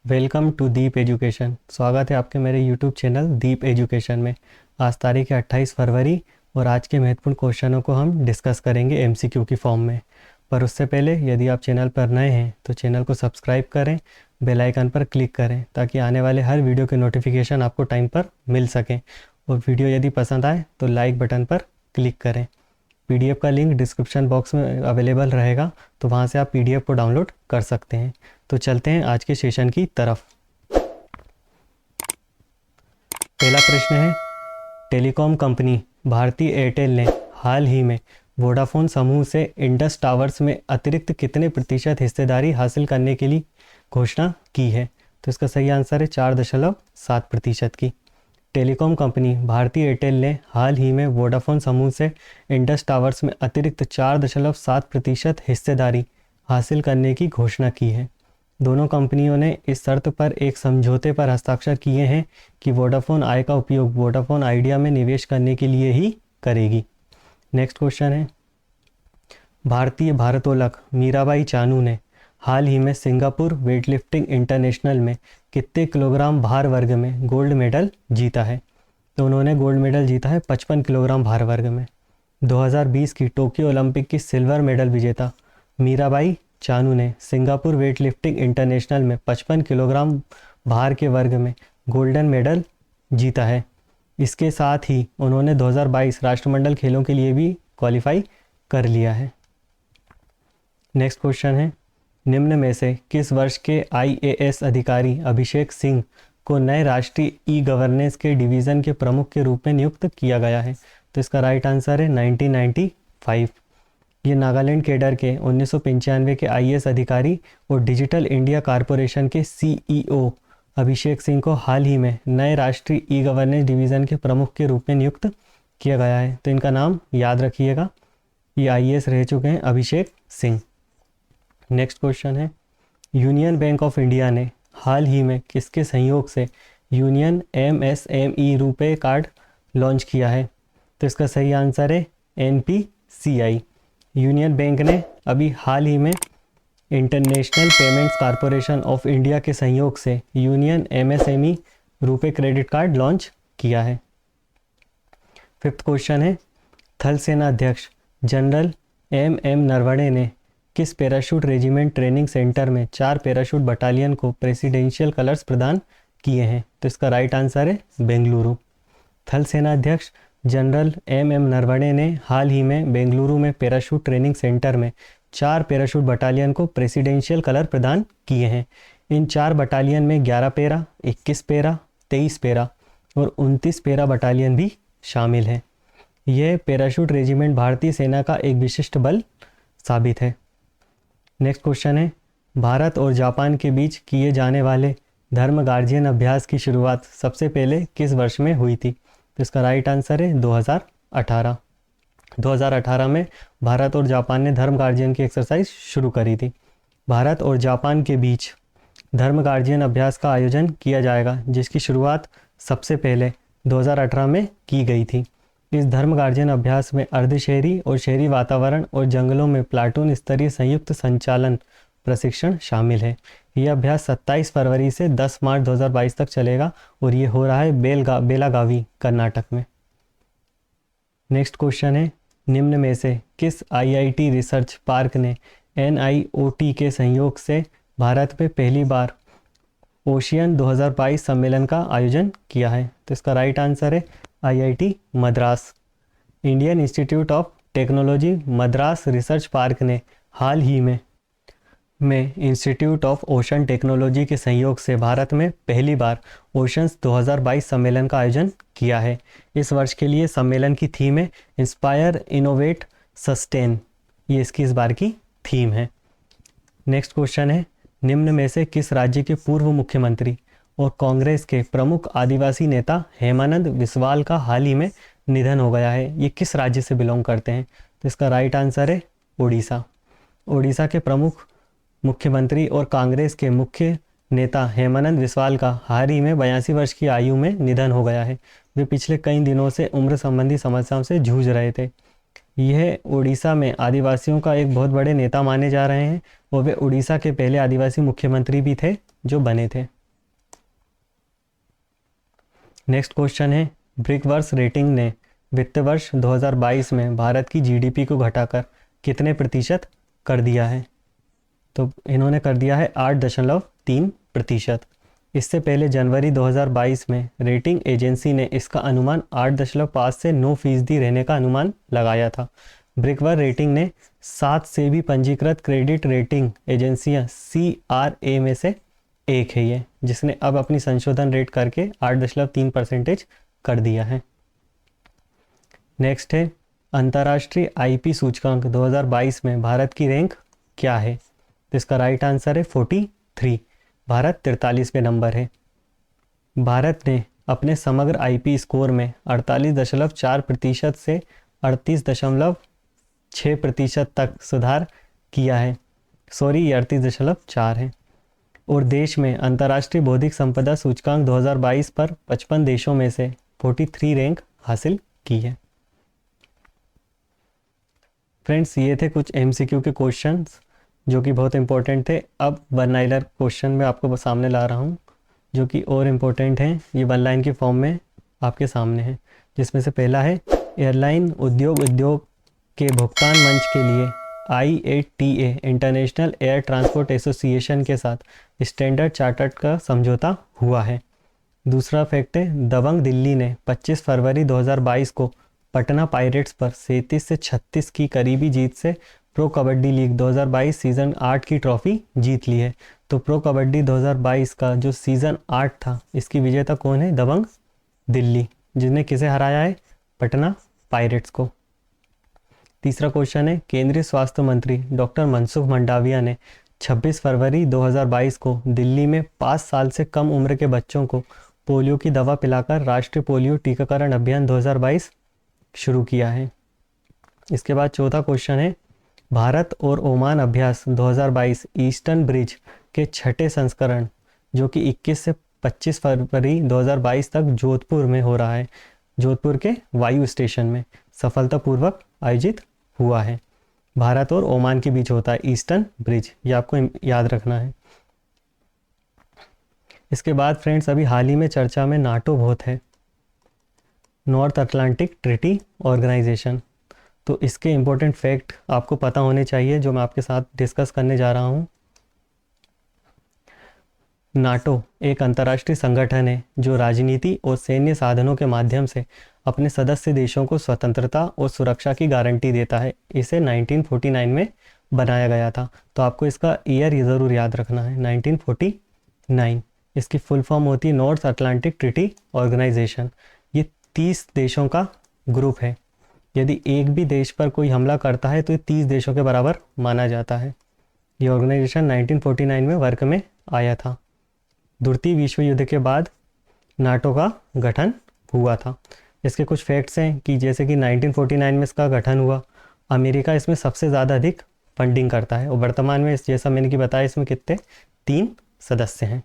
Welcome to Deep education. स्वागत है आपके मेरे यूट्यूब चैनल दीप एजुकेशन में। आज तारीख है 28 फरवरी और आज के महत्वपूर्ण क्वेश्चनों को हम डिस्कस करेंगे एमसीक्यू की फॉर्म में। पर उससे पहले यदि आप चैनल पर नए हैं तो चैनल को सब्सक्राइब करें, बेल आइकन पर क्लिक करें ताकि आने वाले हर वीडियो के नोटिफिकेशन आपको टाइम पर मिल सकें। और वीडियो यदि पसंद आए तो लाइक बटन पर क्लिक करें। पीडीएफ का लिंक डिस्क्रिप्शन बॉक्स में अवेलेबल रहेगा, तो वहाँ से आप पीडीएफ को डाउनलोड कर सकते हैं। तो चलते हैं आज के सेशन की तरफ। पहला प्रश्न है, टेलीकॉम कंपनी भारती एयरटेल ने हाल ही में वोडाफोन समूह से इंडस टावर्स में अतिरिक्त कितने प्रतिशत हिस्सेदारी हासिल करने के लिए घोषणा की है? तो इसका सही आंसर है 4.7% की। टेलीकॉम कंपनी भारती एयरटेल ने हाल ही में वोडाफोन समूह से इंडस टावर्स में अतिरिक्त 4.7% हिस्सेदारी हासिल करने की घोषणा की है। दोनों कंपनियों ने इस शर्त पर एक समझौते पर हस्ताक्षर किए हैं कि वोडाफोन आय का उपयोग वोडाफोन आइडिया में निवेश करने के लिए ही करेगी। नेक्स्ट क्वेश्चन है, भारतीय भारोत्तोलक मीराबाई चानू ने हाल ही में सिंगापुर वेटलिफ्टिंग इंटरनेशनल में कितने किलोग्राम भार वर्ग में गोल्ड मेडल जीता है? तो उन्होंने गोल्ड मेडल जीता है 55 किलोग्राम भार वर्ग में। 2020 की टोक्यो ओलंपिक की सिल्वर मेडल विजेता मीराबाई चानू ने सिंगापुर वेटलिफ्टिंग इंटरनेशनल में 55 किलोग्राम भार के वर्ग में गोल्डन मेडल जीता है। इसके साथ ही उन्होंने 2022 राष्ट्रमंडल खेलों के लिए भी क्वालिफाई कर लिया है। नेक्स्ट क्वेश्चन है, निम्न में से किस वर्ष के आईएएस अधिकारी अभिषेक सिंह को नए राष्ट्रीय ई गवर्नेंस के डिवीज़न के प्रमुख के रूप में नियुक्त किया गया है? तो इसका राइट आंसर है 1995। ये नागालैंड केडर के 1995 के आईएएस अधिकारी और डिजिटल इंडिया कॉरपोरेशन के सीईओ अभिषेक सिंह को हाल ही में नए राष्ट्रीय ई गवर्नेंस डिवीज़न के प्रमुख के रूप में नियुक्त किया गया है। तो इनका नाम याद रखिएगा, ये आईएएस रह चुके हैं अभिषेक सिंह। नेक्स्ट क्वेश्चन है, यूनियन बैंक ऑफ इंडिया ने हाल ही में किसके सहयोग से union MSME RuPay card launch किया है? तो इसका सही आंसर है एनपीसीआई। यूनियन बैंक ने अभी हाल ही में international payments corporation of India के सहयोग से union MSME RuPay credit card launch किया है। फिफ्थ क्वेश्चन है, थल सेना अध्यक्ष जनरल एम नरवणे ने किस पैराशूट रेजिमेंट ट्रेनिंग सेंटर में 4 पैराशूट बटालियन को प्रेसिडेंशियल कलर्स प्रदान किए हैं? तो इसका राइट आंसर है बेंगलुरु। थल सेना अध्यक्ष जनरल एम नरवणे ने हाल ही में बेंगलुरु में पैराशूट ट्रेनिंग सेंटर में 4 पैराशूट बटालियन को प्रेसिडेंशियल कलर प्रदान किए हैं। इन 4 बटालियन में 11 पैरा, 21 पैरा, 23 पैरा और 29 पैरा बटालियन भी शामिल हैं। यह पैराशूट रेजिमेंट भारतीय सेना का एक विशिष्ट बल साबित है। नेक्स्ट क्वेश्चन है, भारत और जापान के बीच किए जाने वाले धर्म गार्जियन अभ्यास की शुरुआत सबसे पहले किस वर्ष में हुई थी? तो इसका राइट आंसर है 2018। 2018 में भारत और जापान ने धर्म गार्जियन की एक्सरसाइज शुरू करी थी। भारत और जापान के बीच धर्म गार्जियन अभ्यास का आयोजन किया जाएगा, जिसकी शुरुआत सबसे पहले 2018 में की गई थी। इस धर्म गार्जियन अभ्यास में अर्धशहरी और शहरी वातावरण और जंगलों में प्लाटून स्तरीय संयुक्त संचालन प्रशिक्षण शामिल है। यह अभ्यास 27 फरवरी से 10 मार्च 2022 तक चलेगा और ये हो रहा है बेलागावी कर्नाटक में। नेक्स्ट क्वेश्चन है, निम्न में से किस आईआईटी रिसर्च पार्क ने एनआईओटी के सहयोग से भारत में पहली बार ओशियन 2022 सम्मेलन का आयोजन किया है? तो इसका राइट आंसर है IIT Madras. Indian institute of technology Madras research park ने हाल ही में इंस्टीट्यूट ऑफ ओशन टेक्नोलॉजी के सहयोग से भारत में पहली बार ओशंस 2022 सम्मेलन का आयोजन किया है। इस वर्ष के लिए सम्मेलन की थीम है इंस्पायर इनोवेट सस्टेन। ये इसकी इस बार की थीम है। नेक्स्ट क्वेश्चन है, निम्न में से किस राज्य के पूर्व मुख्यमंत्री और कांग्रेस के प्रमुख आदिवासी नेता हेमानंद बिस्वाल का हाल ही में निधन हो गया है? ये किस राज्य से बिलोंग करते हैं? तो इसका राइट आंसर है उड़ीसा। उड़ीसा के प्रमुख मुख्यमंत्री और कांग्रेस के मुख्य नेता हेमानंद बिस्वाल का हाल ही में 82 वर्ष की आयु में निधन हो गया है। वे पिछले कई दिनों से उम्र संबंधी समस्याओं से जूझ रहे थे। यह उड़ीसा में आदिवासियों का एक बहुत बड़े नेता माने जा रहे हैं और वे उड़ीसा के पहले आदिवासी मुख्यमंत्री भी थे जो बने थे। नेक्स्ट क्वेश्चन है, ब्रिक वर्स रेटिंग ने वित्त वर्ष 2022 में भारत की जीडीपी को घटाकर कितने प्रतिशत कर दिया है? तो इन्होंने कर दिया है 8.3%। इससे पहले जनवरी 2022 में रेटिंग एजेंसी ने इसका अनुमान 8.5 से 9% रहने का अनुमान लगाया था। ब्रिकवर रेटिंग ने 7 से भी पंजीकृत क्रेडिट रेटिंग एजेंसियां CRA में से एक है ये, जिसने अब अपनी संशोधन रेट करके 8.3% कर दिया है। नेक्स्ट है, अंतर्राष्ट्रीय IP सूचकांक 2022 में भारत की रैंक क्या है? तो इसका राइट आंसर है 43। भारत 43वें नंबर है। भारत ने अपने समग्र IP स्कोर में 48.4% से 38.6% तक सुधार किया है। सॉरी, ये 38.4 है। और देश में अंतर्राष्ट्रीय बौद्धिक संपदा सूचकांक 2022 पर 55 देशों में से 43 रैंक हासिल की है। फ्रेंड्स, ये थे कुछ MCQ के क्वेश्चंस जो कि बहुत इंपॉर्टेंट थे। अब वन लाइनर क्वेश्चन मैं आपको सामने ला रहा हूँ जो कि और इम्पोर्टेंट हैं। ये वन लाइन के फॉर्म में आपके सामने है, जिसमें से पहला है, एयरलाइन उद्योग के भुगतान मंच के लिए IATA international air transport association के साथ स्टैंडर्ड चार्टर्ड का समझौता हुआ है। दूसरा फैक्ट है, दबंग दिल्ली ने 25 फरवरी 2022 को पटना पायरेट्स पर 37 से 36 की करीबी जीत से प्रो कबड्डी लीग 2022 सीज़न 8 की ट्रॉफी जीत ली है। तो प्रो कबड्डी 2022 का जो सीज़न 8 था, इसकी विजेता कौन है? दबंग दिल्ली, जिसने किसे हराया है? पटना पायरेट्स को। तीसरा क्वेश्चन है, केंद्रीय स्वास्थ्य मंत्री डॉक्टर मनसुख मंडाविया ने 26 फरवरी 2022 को दिल्ली में 5 साल से कम उम्र के बच्चों को पोलियो की दवा पिलाकर राष्ट्रीय पोलियो टीकाकरण अभियान 2022 शुरू किया है। इसके बाद चौथा क्वेश्चन है, भारत और ओमान अभ्यास 2022 ईस्टर्न ब्रिज के छठे संस्करण जो कि 21 से 25 फरवरी 2022 तक जोधपुर में हो रहा है, जोधपुर के वायु स्टेशन में सफलतापूर्वक आयोजित हुआ है। भारत और ओमान के बीच होता है ईस्टर्न ब्रिज, ये आपको याद रखना है। इसके बाद फ्रेंड्स, अभी हाल ही में चर्चा में नाटो बहुत है, नॉर्थ अटलांटिक ट्रीटी ऑर्गेनाइजेशन। तो इसके इम्पोर्टेंट फैक्ट आपको पता होने चाहिए जो मैं आपके साथ डिस्कस करने जा रहा हूँ। नाटो एक अंतर्राष्ट्रीय संगठन है जो राजनीति और सैन्य साधनों के माध्यम से अपने सदस्य देशों को स्वतंत्रता और सुरक्षा की गारंटी देता है। इसे 1949 में बनाया गया था। तो आपको इसका ईयर ज़रूर याद रखना है, 1949। इसकी फुल फॉर्म होती है नॉर्थ अटलांटिक ट्रीटी ऑर्गेनाइजेशन। ये 30 देशों का ग्रुप है। यदि एक भी देश पर कोई हमला करता है तो ये 30 देशों के बराबर माना जाता है। ये ऑर्गेनाइजेशन 1949 में वर्क में आया था। द्वितीय विश्व युद्ध के बाद नाटो का गठन हुआ था। इसके कुछ फैक्ट्स हैं कि जैसे कि 1949 में इसका गठन हुआ, अमेरिका इसमें सबसे ज़्यादा अधिक फंडिंग करता है और वर्तमान में जैसा मैंने कि बताया इसमें कितने 3 सदस्य हैं।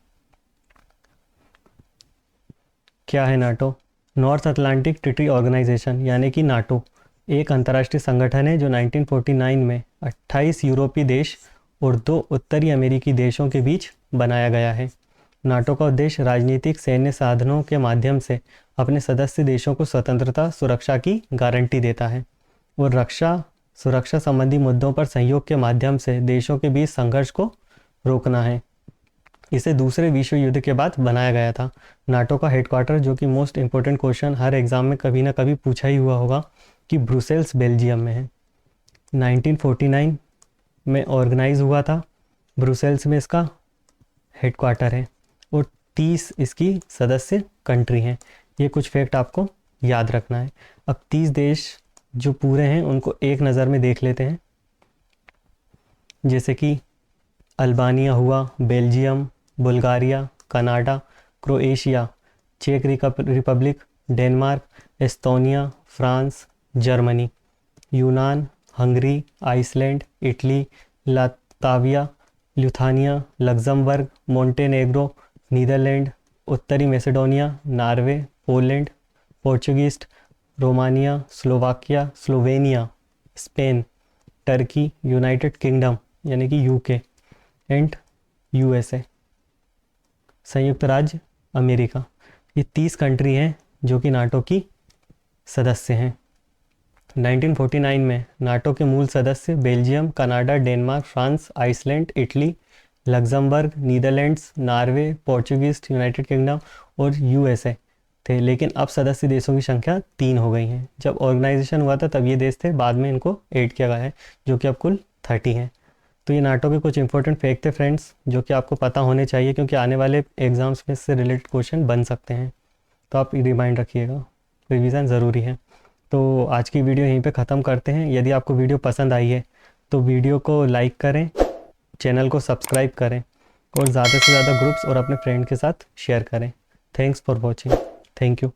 क्या है NATO? North Atlantic Treaty Organization यानी कि नाटो एक अंतर्राष्ट्रीय संगठन है जो 1949 में 28 यूरोपीय देश और 2 उत्तरी अमेरिकी देशों के बीच बनाया गया है। नाटो का उद्देश्य राजनीतिक सैन्य साधनों के माध्यम से अपने सदस्य देशों को स्वतंत्रता सुरक्षा की गारंटी देता है और रक्षा सुरक्षा संबंधी मुद्दों पर सहयोग के माध्यम से देशों के बीच संघर्ष को रोकना है। इसे दूसरे विश्व युद्ध के बाद बनाया गया था। नाटो का हेडक्वार्टर, जो कि मोस्ट इम्पोर्टेंट क्वेश्चन हर एग्जाम में कभी ना कभी पूछा ही हुआ होगा, कि ब्रुसेल्स बेल्जियम में है। 1949 में ऑर्गेनाइज हुआ था। ब्रुसेल्स में इसका हेडक्वार्टर है और 30 इसकी सदस्य कंट्री हैं। ये कुछ फैक्ट आपको याद रखना है। अब 30 देश जो पूरे हैं उनको एक नज़र में देख लेते हैं। जैसे कि अल्बानिया हुआ, बेल्जियम, बुल्गारिया, कनाडा, क्रोएशिया, चेक Republic, Denmark, Estonia, France, Germany, यूनान, Hungary, Iceland, Italy, Latvia, Lithuania, Luxembourg, Montenegro, Netherland, उत्तरी Macedonia, Norway, Poland, Portuguese, Romania, Slovakia, Slovenia, Spain, Turkey, United Kingdom यानी कि UK एंड USA, संयुक्त राज्य America. ये 30 country हैं जो कि नाटो की सदस्य हैं। 1949 में नाटो के मूल सदस्य Belgium, Canada, Denmark, France, Iceland, Italy, Luxembourg, Netherlands, Norway, Portuguese, United Kingdom और यूएसए थे। लेकिन अब सदस्य देशों की संख्या 3 हो गई हैं। जब ऑर्गेनाइजेशन हुआ था तब ये देश थे, बाद में इनको ऐड किया गया है, जो कि अब कुल 30 हैं। तो ये नाटो के कुछ इंपॉर्टेंट फैक्ट थे फ्रेंड्स, जो कि आपको पता होने चाहिए, क्योंकि आने वाले एग्जाम्स में इससे रिलेटेड क्वेश्चन बन सकते हैं। तो आप रिमाइंड रखिएगा, रिवीजन ज़रूरी है। तो आज की वीडियो यहीं पे ख़त्म करते हैं। यदि आपको वीडियो पसंद आई है तो वीडियो को लाइक करें, चैनल को सब्सक्राइब करें और ज़्यादा से ज़्यादा ग्रुप्स और अपने फ्रेंड के साथ शेयर करें। Thanks for watching. Thank you.